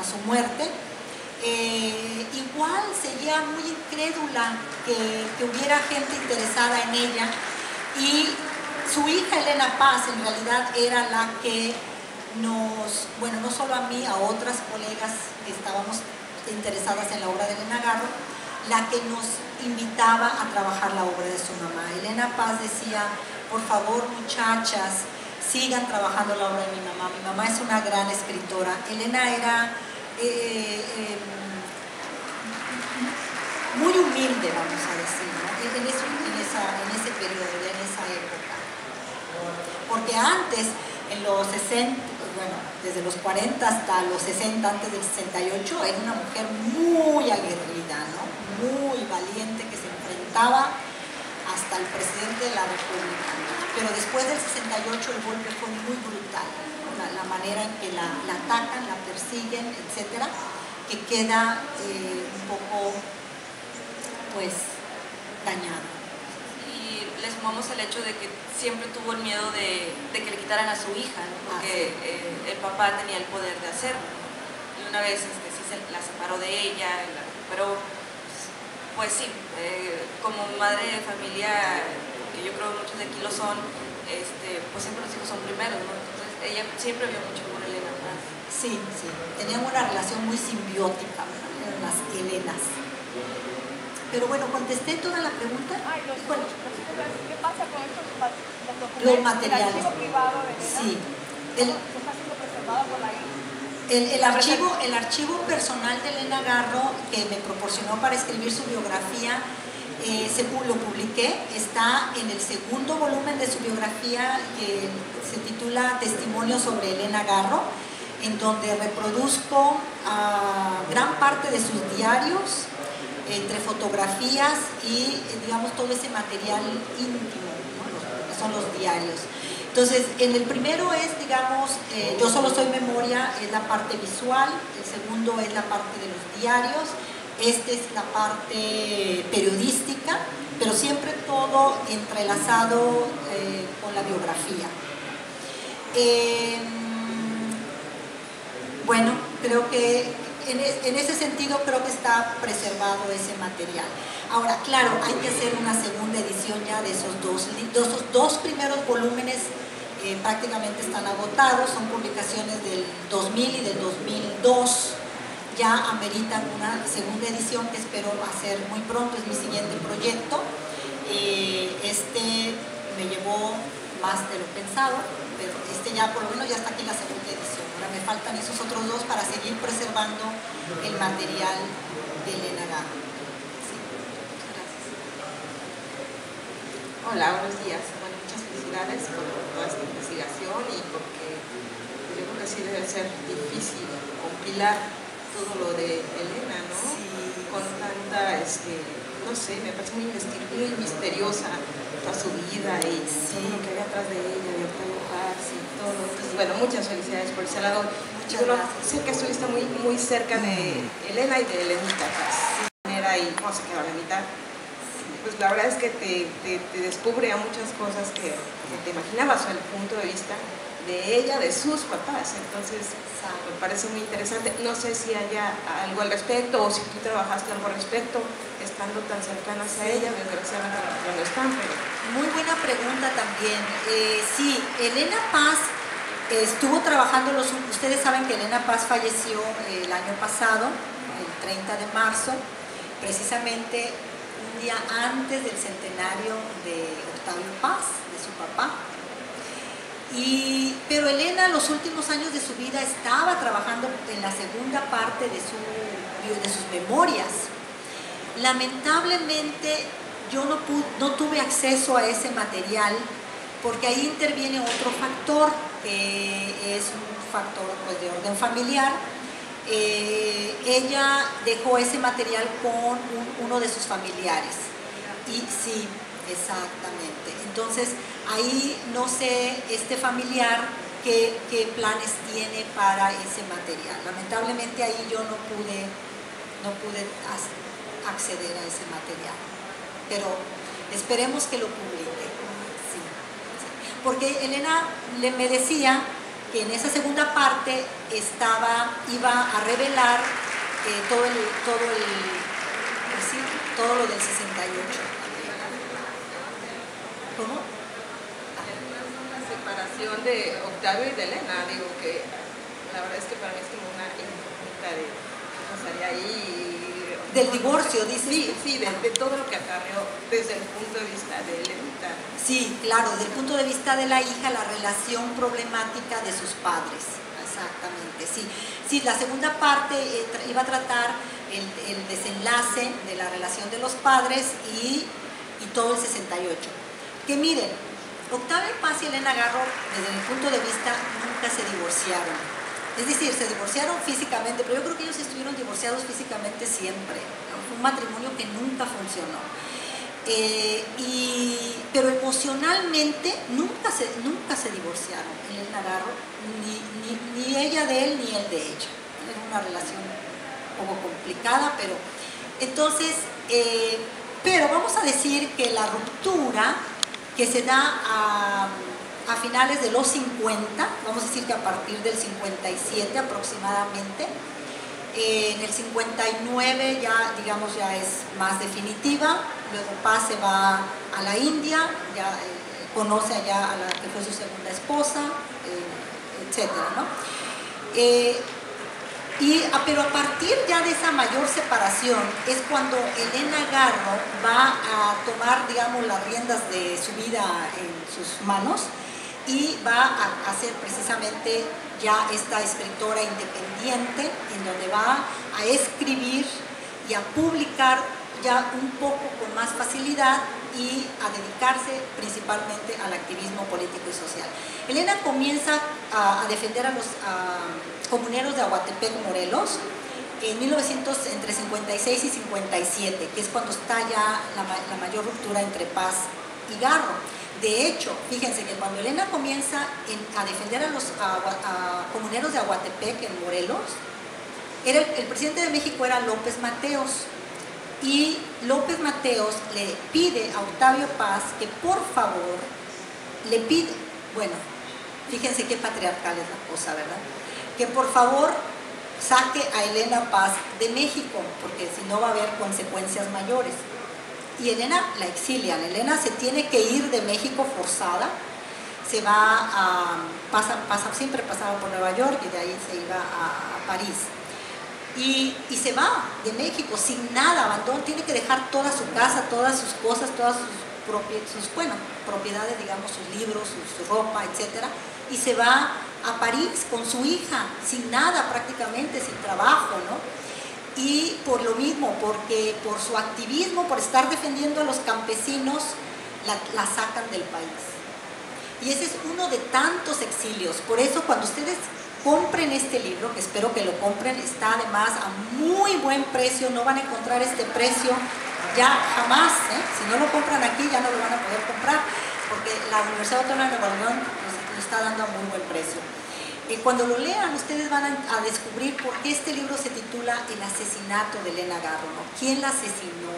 su muerte. Igual seguía muy incrédula que hubiera gente interesada en ella, y su hija Elena Paz en realidad era la que bueno, no solo a mí, a otras colegas que estábamos interesadas en la obra de Elena Garro, la que nos invitaba a trabajar la obra de su mamá. Elena Paz decía: por favor, muchachas, sigan trabajando la obra de mi mamá. Mi mamá es una gran escritora. Elena era muy humilde, vamos a decir, ¿no? en ese periodo, en esa época. Porque antes, en los 60, bueno, desde los 40 hasta los 60, antes del 68, era una mujer muy aguerrida, ¿no? Muy valiente, que se enfrentaba hasta el presidente de la República. Pero después del 68 el golpe fue muy brutal, ¿no? La manera en que la atacan, la persiguen, etcétera, que queda un poco, pues, dañada. Y le sumamos el hecho de que siempre tuvo el miedo de que le quitaran a su hija, ¿no? Porque el papá tenía el poder de hacerlo. Y una vez sí se la separó de ella, la recuperó. Pues sí, como madre de familia, que yo creo que muchos de aquí lo son, pues siempre los hijos son primeros, ¿no? Entonces ella siempre vio mucho por Elena Paz. Sí, sí, tenían una relación muy simbiótica, ¿no? Eran las Helenas. Pero bueno, contesté toda la pregunta. Bueno, ¿qué pasa con estos documentos? Los materiales. El archivo privado de Elena, sí. está siendo preservado por la hija. El archivo personal de Elena Garro, que me proporcionó para escribir su biografía, lo publiqué. Está en el segundo volumen de su biografía, que se titula Testimonios sobre Elena Garro, en donde reproduzco gran parte de sus diarios, entre fotografías y, digamos, todo ese material íntimo, ¿no? Que son los diarios. Entonces, en el primero es, digamos, Yo solo soy memoria, es la parte visual. El segundo es la parte de los diarios. Este es la parte periodística, pero siempre todo entrelazado con la biografía. Bueno, creo que en ese sentido creo que está preservado ese material. Ahora, claro, hay que hacer una segunda edición ya de esos dos primeros volúmenes. Prácticamente están agotados, son publicaciones del 2000 y del 2002. Ya ameritan una segunda edición que espero hacer muy pronto, es mi siguiente proyecto. Me llevó más de lo pensado, pero ya por lo menos ya está aquí la segunda edición. Ahora me faltan esos otros dos para seguir preservando el material de Elena Garro. Sí. Gracias. Hola, buenos días. Bueno, muchas felicidades por toda esta investigación, y porque yo creo que sí debe ser difícil compilar todo lo de Elena, ¿no? Sí. Con tanta, no sé, me parece muy misteriosa toda su vida y todo lo que había atrás de ella, de Octavio Paz y todo. Entonces, bueno, muchas felicidades por ese lado. Sé que estuviste muy cerca de Elena y de Elenita Paz. Y cómo se quedó a la mitad. Pues la verdad es que te descubre a muchas cosas que te imaginabas, o el punto de vista de ella, de sus papás. Entonces me parece muy interesante. No sé si haya algo al respecto, o si tú trabajaste algo al respecto estando tan cercanas a ella. Desgraciadamente no están, pero... Muy buena pregunta también. Sí, Elena Paz estuvo trabajando ustedes saben que Elena Paz falleció el año pasado, el 30 de marzo, precisamente un día antes del centenario de Octavio Paz, de su papá. Pero Elena, los últimos años de su vida, estaba trabajando en la segunda parte de sus memorias. Lamentablemente yo no tuve acceso a ese material, porque ahí interviene otro factor, que es un factor, pues, de orden familiar. Ella dejó ese material con uno de sus familiares. Y sí, exactamente. Entonces, ahí no sé este familiar qué planes tiene para ese material. Lamentablemente ahí yo no pude acceder a ese material. Pero esperemos que lo publique. Sí, sí. Porque Elena me decía que en esa segunda parte iba a revelar todo lo del 68. ¿Cómo? Una separación de Octavio y de Elena, digo que la verdad es que para mí es como una incógnita de qué pasaría ahí. Del divorcio, dices. Sí, de todo lo que acarreó desde el punto de vista de Elena. Sí, claro, desde el punto de vista de la hija, la relación problemática de sus padres. Exactamente, sí. Sí, la segunda parte iba a tratar el desenlace de la relación de los padres y todo el 68. Que miren, Octavio Paz y Elena Garro, desde mi punto de vista, nunca se divorciaron. Es decir, se divorciaron físicamente, pero yo creo que ellos estuvieron divorciados físicamente siempre, ¿no? Fue un matrimonio que nunca funcionó. Pero emocionalmente nunca se divorciaron, Elena Garro, ni ella de él ni él de ella. Era una relación un poco complicada, pero entonces, pero vamos a decir que la ruptura que se da a finales de los 50, vamos a decir que a partir del 57 aproximadamente, en el 59 ya, digamos, ya es más definitiva. Luego Paz se va a la India, ya conoce allá a la que fue su segunda esposa, etcétera, ¿no? Pero a partir ya de esa mayor separación es cuando Elena Garro va a tomar, digamos, las riendas de su vida en sus manos y va a ser precisamente ya esta escritora independiente, en donde va a escribir y a publicar ya un poco con más facilidad y a dedicarse principalmente al activismo político y social. Elena comienza a defender a los comuneros de Aguatepec, Morelos, en entre 56 y 57, que es cuando está ya la mayor ruptura entre Paz y Garro. De hecho, fíjense que cuando Elena comienza a defender a los comuneros de Aguatepec en Morelos, el presidente de México era López Mateos, y López Mateos le pide a Octavio Paz que por favor le pide, bueno, fíjense qué patriarcal es la cosa, ¿verdad? Que por favor saque a Elena Paz de México, porque si no va a haber consecuencias mayores. Y Elena la exilian. Elena se tiene que ir de México forzada, se va siempre pasaba por Nueva York y de ahí se iba a París. Y se va de México sin nada, abandona, tiene que dejar toda su casa, todas sus cosas, todas sus propiedades, digamos, sus libros, su ropa, etc. Y se va a París con su hija, sin nada prácticamente, sin trabajo, ¿no? Y por lo mismo, porque por su activismo, por estar defendiendo a los campesinos, la sacan del país. Y ese es uno de tantos exilios. Por eso cuando ustedes compren este libro, que espero que lo compren, está además a muy buen precio, no van a encontrar este precio ya jamás, ¿eh? Si no lo compran aquí ya no lo van a poder comprar, porque la Universidad Autónoma de Nuevo León lo está dando a muy buen precio. Cuando lo lean, ustedes van a descubrir por qué este libro se titula El asesinato de Elena Garro, ¿no? ¿Quién la asesinó?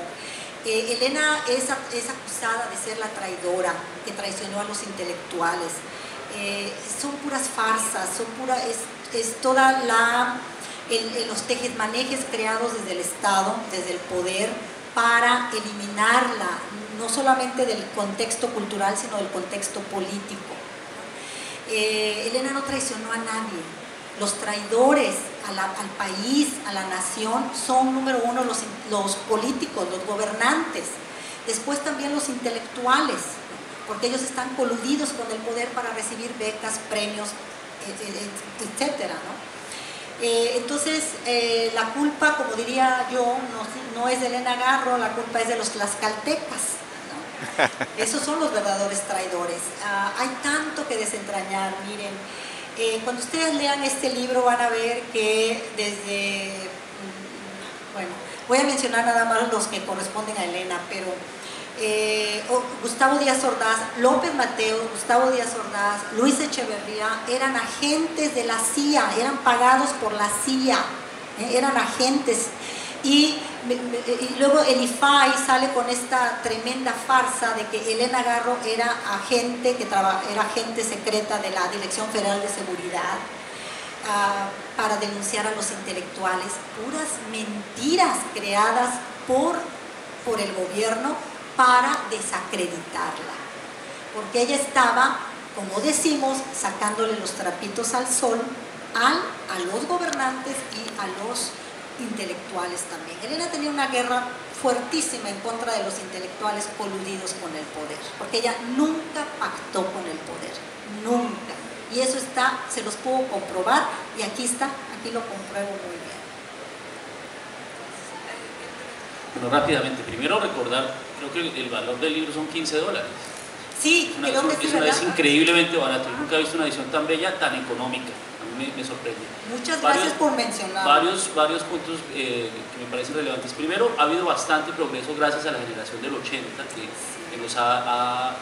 Elena es acusada de ser la traidora que traicionó a los intelectuales. Son puras farsas, es toda los tejesmanejes creados desde el Estado, desde el poder, para eliminarla, no solamente del contexto cultural, sino del contexto político. Elena no traicionó a nadie. Los traidores al país, a la nación, son número uno los políticos, los gobernantes, después también los intelectuales, porque ellos están coludidos con el poder para recibir becas, premios, etcétera, ¿no? Entonces, la culpa, como diría yo, no es de Elena Garro, la culpa es de los tlaxcaltecas, ¿no? Esos son los verdaderos traidores. Hay tanto que desentrañar, miren. Cuando ustedes lean este libro van a ver que desde, bueno, voy a mencionar nada más los que corresponden a Elena, pero Gustavo Díaz Ordaz, López Mateos, Gustavo Díaz Ordaz, Luis Echeverría eran agentes de la CIA, eran pagados por la CIA, eran agentes. Y luego el IFAI sale con esta tremenda farsa de que Elena Garro era agente, era agente secreta de la Dirección Federal de Seguridad para denunciar a los intelectuales. Puras mentiras creadas por el gobierno para desacreditarla. Porque ella estaba, como decimos, sacándole los trapitos al sol a los gobernantes y a los intelectuales también. Elena tenía una guerra fuertísima en contra de los intelectuales coludidos con el poder, porque ella nunca pactó con el poder, nunca. Y eso se los puedo comprobar, y aquí lo compruebo muy bien. Bueno, rápidamente, primero recordar, creo que el valor del libro son $15. Sí, es increíblemente barato. Yo nunca he visto una edición tan bella, tan económica. A mí me sorprende. Muchas gracias por mencionar. Varios puntos que me parecen relevantes. Primero, ha habido bastante progreso gracias a la generación del 80, que nos ha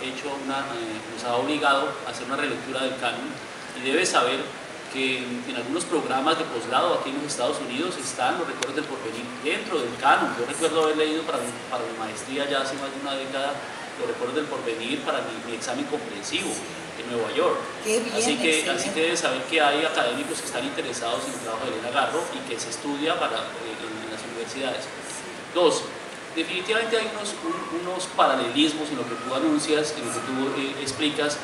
obligado a hacer una relectura del canon. Y debes saber que en algunos programas de posgrado aquí en los Estados Unidos están los recuerdos del porvenir dentro del canon. Yo recuerdo haber leído para mi maestría ya hace más de una década los recuerdos del porvenir para mi examen comprensivo en Nueva York. Qué bien, así que debes saber que hay académicos que están interesados en el trabajo de Elena Garro y que se estudia en las universidades. Dos, definitivamente hay unos paralelismos en lo que tú anuncias, en lo que tú explicas,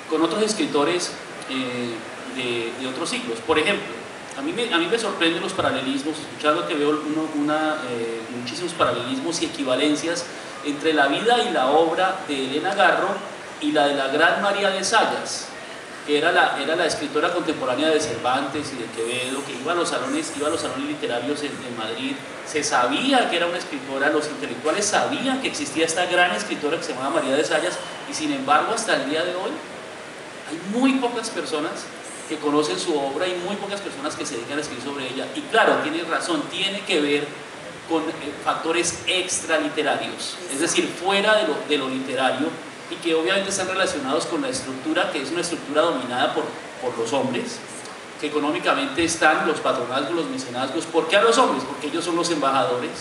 con otros escritores de otros siglos. Por ejemplo, a mí me sorprenden los paralelismos, escuchando que veo muchísimos paralelismos y equivalencias entre la vida y la obra de Elena Garro y la de la gran María de Zayas, que era la escritora contemporánea de Cervantes y de Quevedo, que iba a los salones literarios en Madrid. Se sabía que era una escritora, los intelectuales sabían que existía esta gran escritora que se llamaba María de Zayas, y sin embargo hasta el día de hoy hay muy pocas personas que conocen su obra y muy pocas personas que se dedican a escribir sobre ella. Y claro, tienes razón, tiene que ver con factores extraliterarios, es decir, fuera de lo literario, y que obviamente están relacionados con la estructura, que es una estructura dominada por los hombres, que económicamente están los patronazgos, los mecenazgos. ¿Por qué a los hombres? Porque ellos son los embajadores.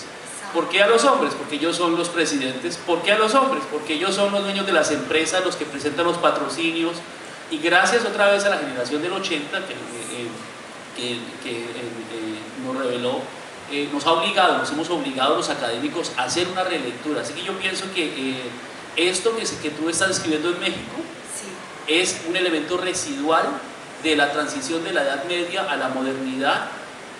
¿Por qué a los hombres? Porque ellos son los presidentes. ¿Por qué a los hombres? Porque ellos son los dueños de las empresas, los que presentan los patrocinios. Y gracias otra vez a la generación del 80 que nos reveló, nos hemos obligado los académicos a hacer una relectura. Así que yo pienso que esto que tú estás escribiendo en México es un elemento residual de la transición de la Edad Media a la modernidad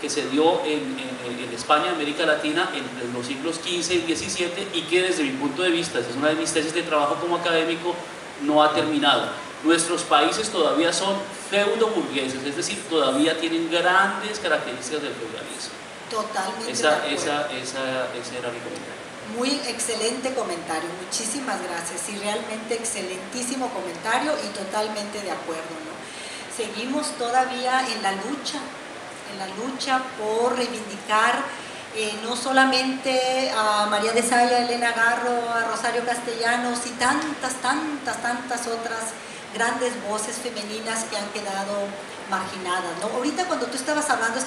que se dio en España, América Latina, entre los siglos XV y XVII, y que desde mi punto de vista, es una de mis tesis de trabajo como académico, no ha terminado. Nuestros países todavía son feudo-burgueses, es decir, todavía tienen grandes características del feudalismo. Totalmente. Ese era mi comentario. Muy excelente comentario, muchísimas gracias, y realmente excelentísimo comentario y totalmente de acuerdo, ¿no? Seguimos todavía en la lucha por reivindicar no solamente a María de Zaya, a Elena Garro, a Rosario Castellanos y tantas otras grandes voces femeninas que han quedado marginadas, ¿no? Ahorita cuando tú estabas hablando,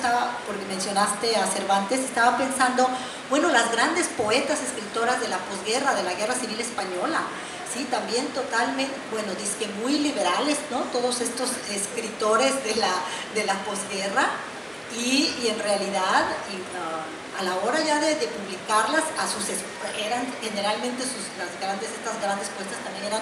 porque mencionaste a Cervantes, estaba pensando, bueno, las grandes poetas, escritoras de la posguerra, de la Guerra Civil Española, sí, también totalmente, bueno, dizque muy liberales, ¿no? Todos estos escritores de la posguerra, y en realidad, a la hora ya de publicarlas, eran generalmente estas grandes poetas también eran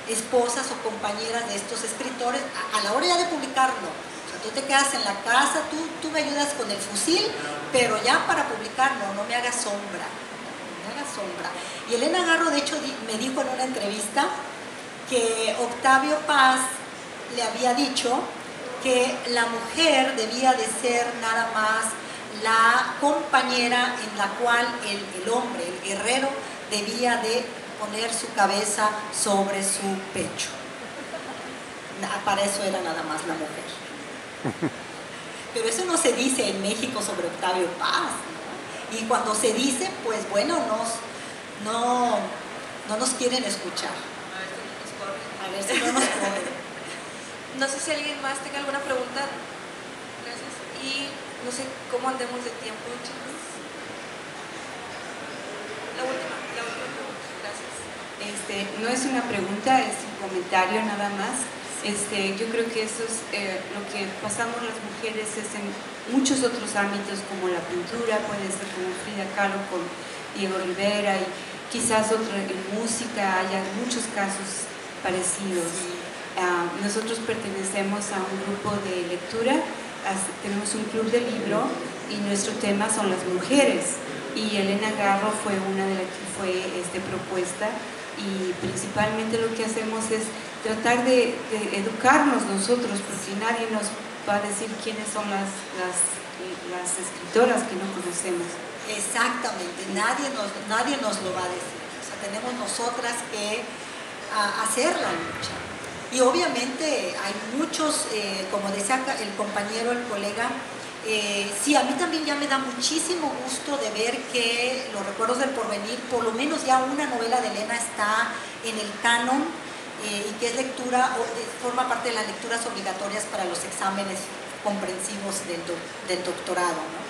esposas o compañeras de estos escritores. A la hora ya de publicarlo, o sea, tú te quedas en la casa, tú me ayudas con el fusil, pero ya para publicar no me hagas sombra, no me hagas sombra. Y Elena Garro, de hecho, me dijo en una entrevista que Octavio Paz le había dicho que la mujer debía de ser nada más la compañera en la cual el hombre, el guerrero, debía de poner su cabeza sobre su pecho. Para eso era nada más la mujer. Pero eso no se dice en México sobre Octavio Paz, ¿no? Y cuando se dice, pues bueno, no nos quieren escuchar. A ver si no nos corren. No sé si alguien más tenga alguna pregunta. Gracias. Y no sé cómo andemos de tiempo, chicos. La última pregunta, gracias. No es una pregunta, es un comentario nada más. Yo creo que eso es lo que pasamos las mujeres es en muchos otros ámbitos como la pintura, puede ser como Frida Kahlo con Diego Rivera y quizás otro en música, haya muchos casos parecidos. Nosotros pertenecemos a un grupo de lectura, tenemos un club de libro y nuestro tema son las mujeres y Elena Garro fue una de las que fue propuesta y principalmente lo que hacemos es tratar de educarnos nosotros porque nadie nos va a decir quiénes son las escritoras que no conocemos. Exactamente, nadie nos lo va a decir, o sea, tenemos nosotras que hacer la lucha. Y obviamente hay muchos, como decía el compañero, el colega, sí, a mí también ya me da muchísimo gusto de ver que Los Recuerdos del Porvenir, por lo menos ya una novela de Elena está en el canon y que es lectura, forma parte de las lecturas obligatorias para los exámenes comprensivos del doctorado, ¿no?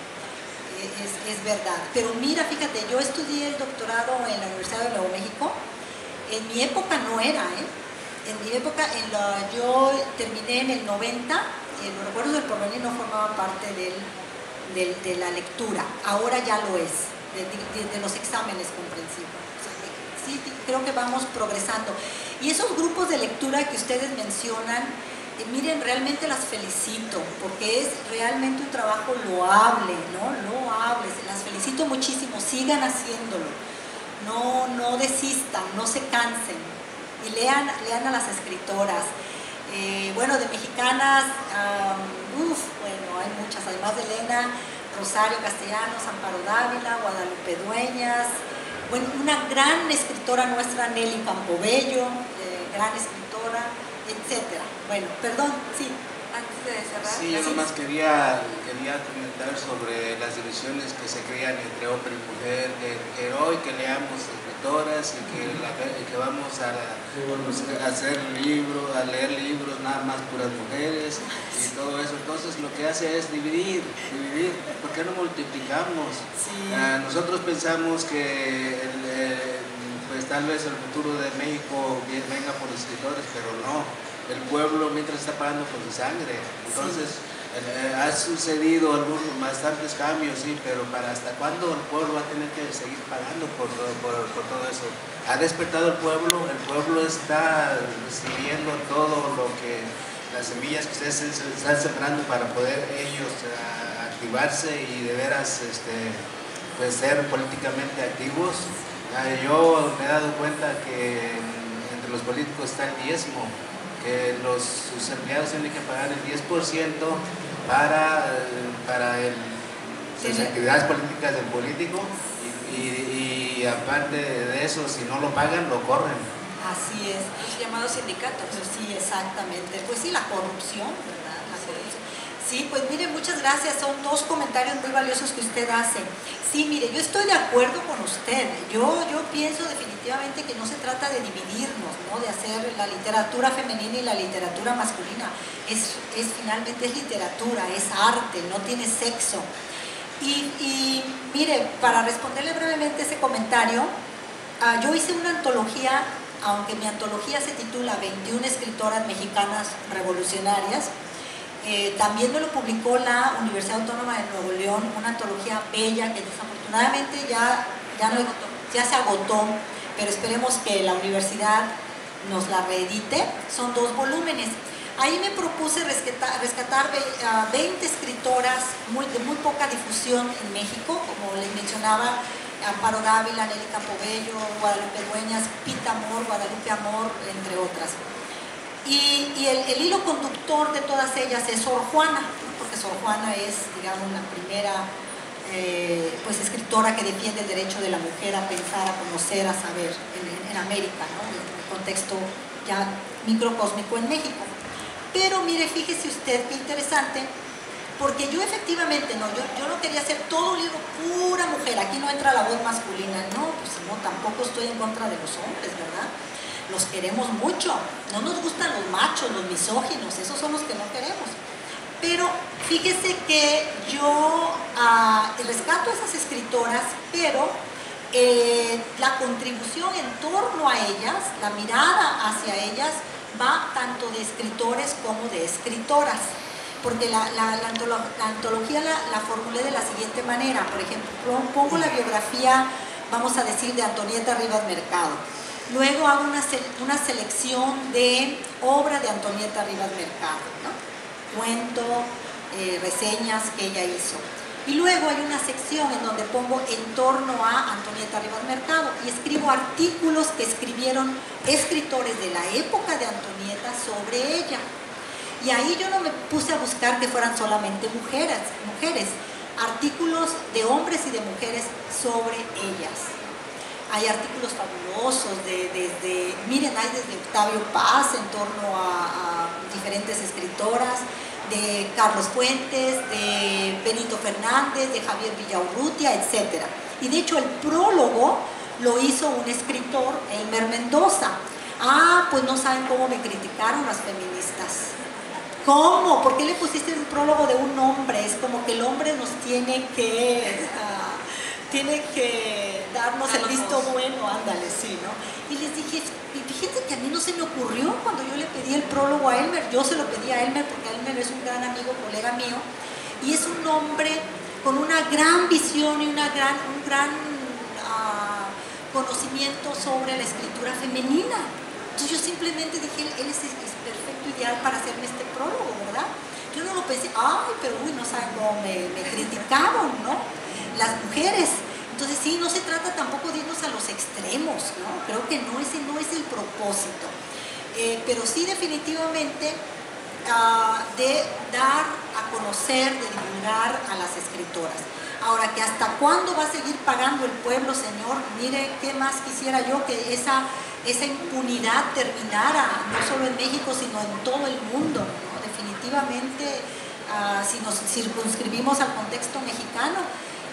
Es verdad. Pero mira, fíjate, yo estudié el doctorado en la Universidad de Nuevo México. En mi época no era, En mi época, yo terminé en el 90, Los Recuerdos del Porvenir no formaban parte de la lectura. Ahora ya lo es, de los exámenes comprensivos. O sea, sí, creo que vamos progresando. Y esos grupos de lectura que ustedes mencionan, miren, realmente las felicito, porque es realmente un trabajo loable, ¿no? Loable, las felicito muchísimo, sigan haciéndolo, no desistan, no se cansen, y lean a las escritoras. Bueno, de mexicanas, bueno, hay muchas, además de Elena, Rosario Castellanos, Amparo Dávila, Guadalupe Dueñas, bueno, una gran escritora nuestra, Nelly Campobello, gran escritora, etcétera. Bueno, perdón, sí. Antes de cerrar. Sí, yo nomás quería comentar sobre las divisiones que se crean entre hombre y mujer, que hoy que leamos escritoras y que vamos a leer libros nada más puras mujeres y todo eso. Entonces lo que hace es dividir. ¿Por qué no multiplicamos? Sí. Nosotros pensamos que pues tal vez el futuro de México venga por escritores, pero no. El pueblo mientras está pagando con su sangre. Entonces, ha sucedido bastantes cambios, sí, pero ¿hasta cuándo el pueblo va a tener que seguir pagando por todo eso? Ha despertado el pueblo está recibiendo todo lo que, las semillas que ustedes están sembrando para poder ellos activarse y de veras pues ser políticamente activos. Yo me he dado cuenta que entre los políticos está el diezmo, que sus empleados tienen que pagar el 10% para sus actividades políticas del político y aparte de eso, si no lo pagan, lo corren. Así es. Los llamados sindicatos. Pues sí, exactamente. Pues sí, la corrupción, ¿verdad? La corrupción. Sí, pues mire, muchas gracias. Son dos comentarios muy valiosos que usted hace. Sí, mire, yo estoy de acuerdo con usted. Yo pienso definitivamente que no se trata de dividirnos, ¿no? De hacer la literatura femenina y la literatura masculina. Finalmente es literatura, es arte, no tiene sexo. Y mire, para responderle brevemente ese comentario, yo hice una antología, aunque mi antología se titula 21 escritoras mexicanas revolucionarias. También me lo publicó la Universidad Autónoma de Nuevo León, una antología bella que desafortunadamente ya se agotó, pero esperemos que la universidad nos la reedite. Son 2 volúmenes. Ahí me propuse rescatar 20 escritoras de muy poca difusión en México, como les mencionaba, Amparo Dávila, Nelly Campobello, Guadalupe Dueñas, Pita Amor, Guadalupe Amor, entre otras. Y el hilo conductor de todas ellas es Sor Juana, ¿no? Porque Sor Juana es, digamos, la primera pues escritora que defiende el derecho de la mujer a pensar, a conocer, a saber en América, ¿no? En el contexto ya microcósmico en México. Pero mire, fíjese usted qué interesante, porque yo efectivamente, yo no quería hacer todo un libro pura mujer, aquí no entra la voz masculina, no, pues no, tampoco estoy en contra de los hombres, ¿verdad? Los queremos mucho, no nos gustan los machos, los misóginos, esos son los que no queremos. Pero fíjese que yo rescato a esas escritoras, pero la contribución en torno a ellas, la mirada hacia ellas, va tanto de escritores como de escritoras. Porque la antología la formulé de la siguiente manera. Por ejemplo, pongo la biografía, vamos a decir, de Antonieta Rivas Mercado. Luego hago una selección de obra de Antonieta Rivas Mercado, ¿no? Cuento, reseñas que ella hizo. Y luego hay una sección en donde pongo en torno a Antonieta Rivas Mercado y escribo artículos que escribieron escritores de la época de Antonieta sobre ella. Y ahí yo no me puse a buscar que fueran solamente mujeres, artículos de hombres y de mujeres sobre ellas. Hay artículos fabulosos, miren, hay desde Octavio Paz en torno a diferentes escritoras, de Carlos Fuentes, de Benito Fernández, de Javier Villaurrutia, etc. Y de hecho el prólogo lo hizo un escritor, Elmer Mendoza. Ah, pues no saben cómo me criticaron las feministas. ¿Cómo? ¿Por qué le pusiste un prólogo de un hombre? Es como que el hombre nos tiene que darnos el visto bueno, ándale, sí, ¿no? Y les dije, fíjense que a mí no se me ocurrió cuando yo le pedí el prólogo a Elmer. Yo se lo pedí a Elmer porque Elmer es un gran amigo, colega mío, y es un hombre con una gran visión y un gran conocimiento sobre la escritura femenina. Entonces yo simplemente dije, él es perfecto, ideal para hacerme este prólogo, ¿verdad? Yo no lo pensé, ay, pero uy, no saben cómo me criticaron, ¿no? Las mujeres. Entonces sí, no se trata tampoco de irnos a los extremos, ¿no? Creo que ese no es el propósito. Pero sí definitivamente de dar a conocer, de divulgar a las escritoras. Ahora, que hasta cuándo va a seguir pagando el pueblo, señor, mire, qué más quisiera yo que esa impunidad terminara, no solo en México, sino en todo el mundo, ¿no? Definitivamente, si nos circunscribimos al contexto mexicano,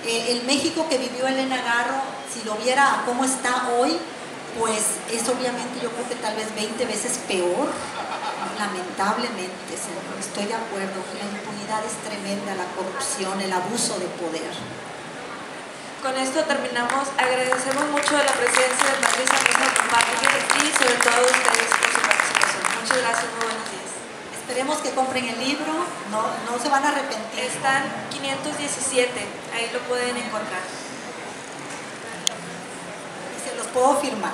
el México que vivió Elena Garro, si lo viera a cómo está hoy, pues es obviamente, yo creo que tal vez 20 veces peor, lamentablemente, señor, estoy de acuerdo, la impunidad es tremenda, la corrupción, el abuso de poder. Con esto terminamos. Agradecemos mucho la presencia de Patricia Márquez y sobre todo a ustedes por su participación. Muchas gracias, muy buenos días. Esperemos que compren el libro, no se van a arrepentir. Están 517, ahí lo pueden encontrar. Y se los puedo firmar.